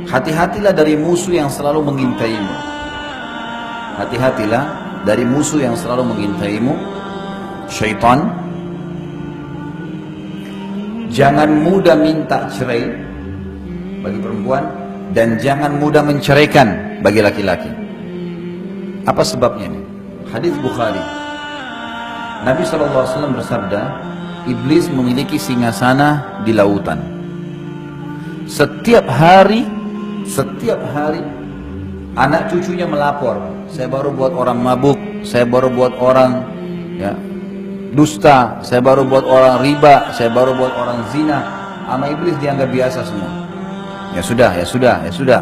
Hati-hatilah dari musuh yang selalu mengintaimu. Hati-hatilah dari musuh yang selalu mengintaimu, syaitan. Jangan mudah minta cerai bagi perempuan, dan jangan mudah menceraikan bagi laki-laki. Apa sebabnya ini? Hadis Bukhari. Nabi SAW bersabda, iblis memiliki singgasana di lautan. Setiap hari anak cucunya melapor, saya baru buat orang mabuk, saya baru buat orang dusta, saya baru buat orang riba, saya baru buat orang zina. Sama iblis dianggap biasa semua. Ya sudah.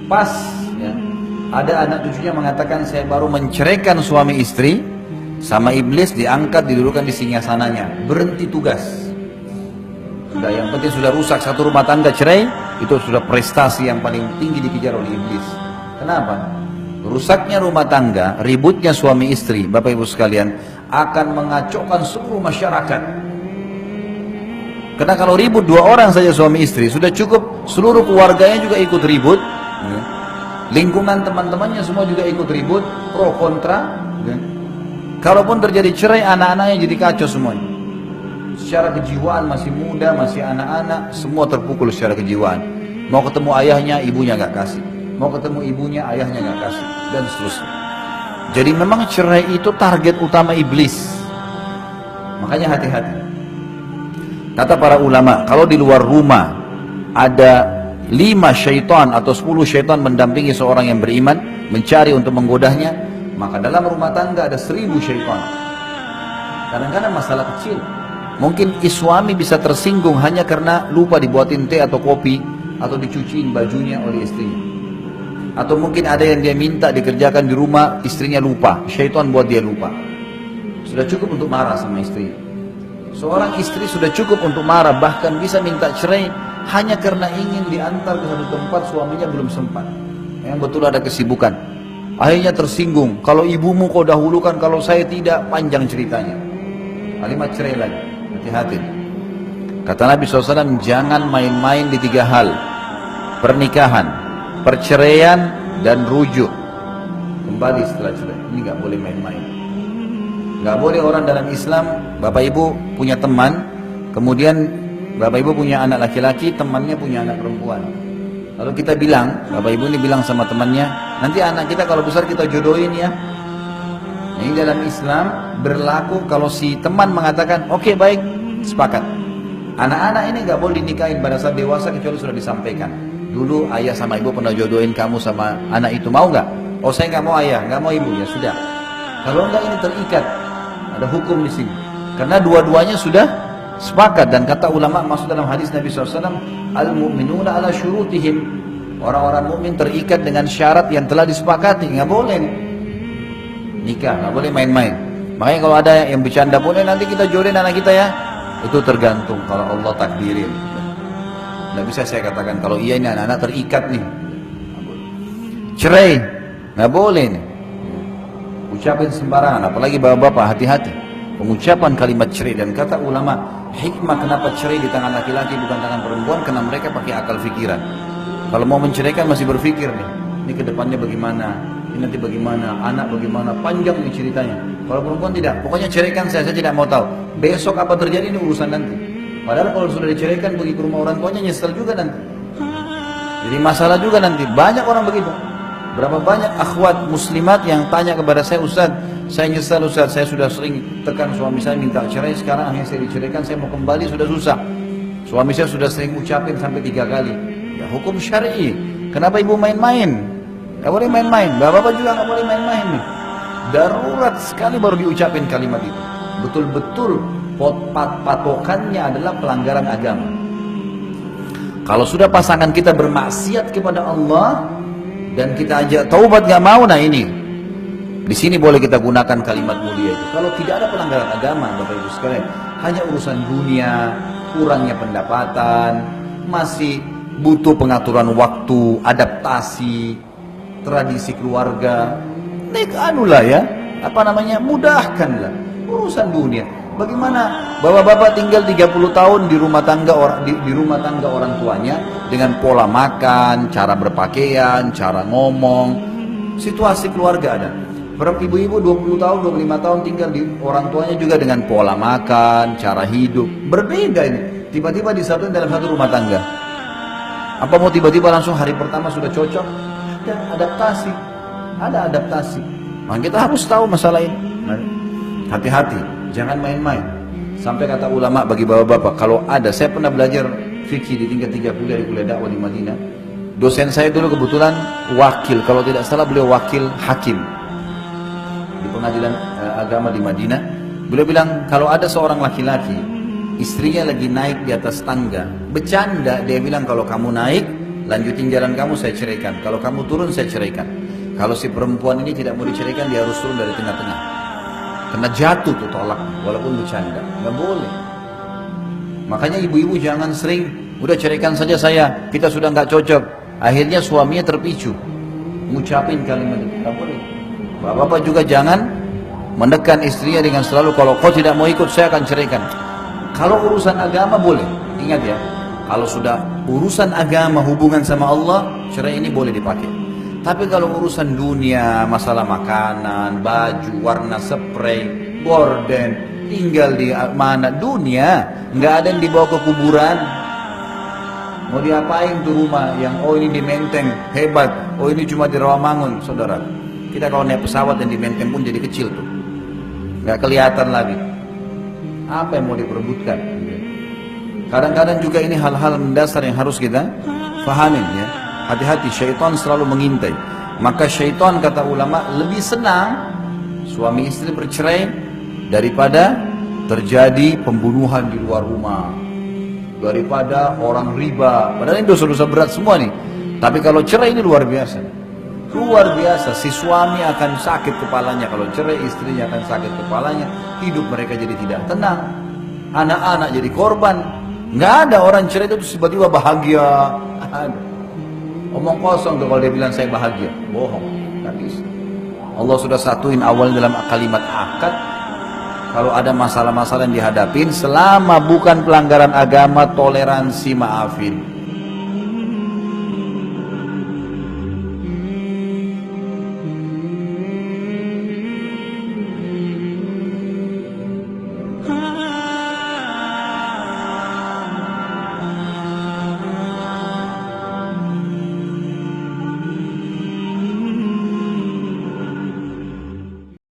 Pas ada anak cucunya mengatakan saya baru menceraikan suami istri, sama iblis diangkat, didudukan di singgasananya, berhenti tugas. Sudah, yang penting sudah rusak satu rumah tangga, cerai, itu sudah prestasi yang paling tinggi dikejar oleh iblis. Kenapa? Rusaknya rumah tangga, ributnya suami istri, Bapak Ibu sekalian, akan mengacaukan seluruh masyarakat. Karena kalau ribut dua orang saja suami istri, sudah cukup seluruh keluarganya juga ikut ribut, lingkungan teman-temannya semua juga ikut ribut, pro kontra. Kalaupun terjadi cerai, anak-anaknya jadi kacau semuanya. Secara kejiwaan masih muda, masih anak-anak, semua terpukul secara kejiwaan. Mau ketemu ayahnya, ibunya gak kasih. Mau ketemu ibunya, ayahnya gak kasih, dan seterusnya. Jadi memang cerai itu target utama iblis. Makanya hati-hati. Kata para ulama, kalau di luar rumah ada 5 syaitan atau 10 syaitan mendampingi seorang yang beriman, mencari untuk menggodahnya, maka dalam rumah tangga ada 1000 syaitan. Kadang-kadang masalah kecil, mungkin suami bisa tersinggung hanya karena lupa dibuatin teh atau kopi, atau dicuciin bajunya oleh istrinya. Atau mungkin ada yang dia minta dikerjakan di rumah, istrinya lupa, syaitan buat dia lupa. Sudah cukup untuk marah sama istrinya. Seorang istri sudah cukup untuk marah, bahkan bisa minta cerai hanya karena ingin diantar ke satu tempat, suaminya belum sempat. Yang betul ada kesibukan. Akhirnya tersinggung, kalau ibumu kau dahulukan, kalau saya tidak, panjang ceritanya. Kalimat cerai lagi, hati-hati. Kata Nabi SAW, jangan main-main di 3 hal. Pernikahan, perceraian, dan rujuk. Kembali setelah cerai, ini gak boleh main-main. Gak boleh orang dalam Islam, Bapak Ibu punya teman, kemudian Bapak Ibu punya anak laki-laki, temannya punya anak perempuan. Lalu kita bilang, Bapak Ibu ini bilang sama temannya, nanti anak kita kalau besar kita jodohin ya. Ini dalam Islam berlaku kalau si teman mengatakan, oke, baik, sepakat. Anak-anak ini gak boleh dinikahin pada saat dewasa kecuali sudah disampaikan. Dulu ayah sama ibu pernah jodohin kamu sama anak itu, mau gak? Oh, saya gak mau ayah, gak mau ibu, ya sudah. Kalau enggak ini terikat, ada hukum di sini. Karena dua-duanya sudah sepakat, dan kata ulama masuk dalam hadis Nabi SAW, al-mu'minuna ala syurutihim. Orang-orang mukmin terikat dengan syarat yang telah disepakati, nggak boleh nikah, nggak boleh main-main. Makanya kalau ada yang bercanda, boleh nanti kita jodohin anak kita ya, itu tergantung kalau Allah takdirin. Nggak bisa saya katakan kalau iya ini anak-anak terikat nih. Cerai, nggak boleh nih. Ucapin sembarangan, apalagi bapak-bapak, hati-hati. Pengucapan kalimat cerai, dan kata ulama, hikmah kenapa cerai di tangan laki-laki bukan tangan perempuan, karena mereka pakai akal pikiran. Kalau mau menceraikan masih berpikir nih, ini kedepannya bagaimana, ini nanti bagaimana, anak bagaimana, panjang nih ceritanya. Kalau perempuan tidak, pokoknya ceraikan saya tidak mau tahu. Besok apa terjadi ini urusan nanti. Padahal kalau sudah diceraikan pergi ke rumah orang tuanya nyesel juga nanti. Jadi masalah juga nanti, banyak orang begitu. Berapa banyak akhwat muslimat yang tanya kepada saya, Ustaz, saya nyesal Ustaz, saya sudah sering tekan suami saya minta cerai, sekarang akhirnya saya diceraikan, saya mau kembali sudah susah. Suami saya sudah sering ucapin sampai 3 kali. Ya hukum syar'i. Kenapa ibu main-main? Gak boleh main-main. Bapak-bapak juga gak boleh main-main nih. Darurat sekali baru diucapin kalimat itu. Betul-betul patokannya adalah pelanggaran agama. Kalau sudah pasangan kita bermaksiat kepada Allah dan kita ajak taubat gak mau, nah ini di sini boleh kita gunakan kalimat mulia itu. Kalau tidak ada pelanggaran agama, Bapak Ibu sekalian, hanya urusan dunia, kurangnya pendapatan, masih butuh pengaturan waktu, adaptasi, tradisi keluarga, anulah ya, mudahkanlah urusan dunia. Bagaimana bapak-bapak tinggal 30 tahun di rumah tangga di rumah tangga orang tuanya dengan pola makan, cara berpakaian, cara ngomong, situasi keluarga ada. Berapa ibu-ibu 20 tahun, 25 tahun tinggal di orang tuanya juga dengan pola makan, cara hidup. Berbeda ini. Tiba-tiba disatuin dalam satu rumah tangga. Apa mau tiba-tiba langsung hari pertama sudah cocok? Ada adaptasi. Ada adaptasi. Maka kita harus tahu masalah ini. Hati-hati, jangan main-main. Sampai kata ulama bagi bapak-bapak, kalau ada, saya pernah belajar fikih di tingkat 3 kuliah di kuliah dakwah di Madinah. Dosen saya dulu kebetulan wakil, kalau tidak salah beliau wakil hakim di pengadilan agama di Madinah. Beliau bilang kalau ada seorang laki-laki istrinya lagi naik di atas tangga, bercanda, dia bilang kalau kamu naik lanjutin jalan kamu, saya ceraikan. Kalau kamu turun, saya ceraikan. Kalau si perempuan ini tidak mau diceraikan, dia harus turun dari tengah-tengah, kena jatuh tuh tolak, walaupun bercanda, nggak boleh. Makanya ibu-ibu jangan sering udah ceraikan saja saya, kita sudah nggak cocok, akhirnya suaminya terpicu ngucapin kalimat itu. Nggak boleh. Bapak-bapak juga jangan menekan istrinya dengan selalu kalau kau tidak mau ikut saya akan ceraikan. Kalau urusan agama boleh, ingat ya, kalau sudah urusan agama hubungan sama Allah, cerai ini boleh dipakai. Tapi kalau urusan dunia, masalah makanan, baju, warna spray, gorden, tinggal di mana dunia, nggak ada yang dibawa ke kuburan. Mau diapain tuh rumah yang oh ini di Menteng hebat, oh ini cuma di Rawamangun, saudara. Kita kalau naik pesawat yang di Menteng pun jadi kecil tuh, nggak kelihatan lagi. Apa yang mau diperebutkan? Kadang-kadang juga ini hal-hal mendasar yang harus kita fahamin ya. Hati-hati, syaitan selalu mengintai. Maka syaitan kata ulama lebih senang suami istri bercerai daripada terjadi pembunuhan di luar rumah, daripada orang riba. Padahal ini dosa-dosa berat semua nih. Tapi kalau cerai ini luar biasa. Luar biasa, si suami akan sakit kepalanya. Kalau cerai istrinya akan sakit kepalanya. Hidup mereka jadi tidak tenang. Anak-anak jadi korban. Nggak ada orang cerai itu tiba-tiba bahagia. Omong kosong tuh kalau dia bilang saya bahagia. Bohong, nggak bisa. Allah sudah satuin awal dalam kalimat akad. Kalau ada masalah-masalah yang dihadapin, selama bukan pelanggaran agama, toleransi, maafin.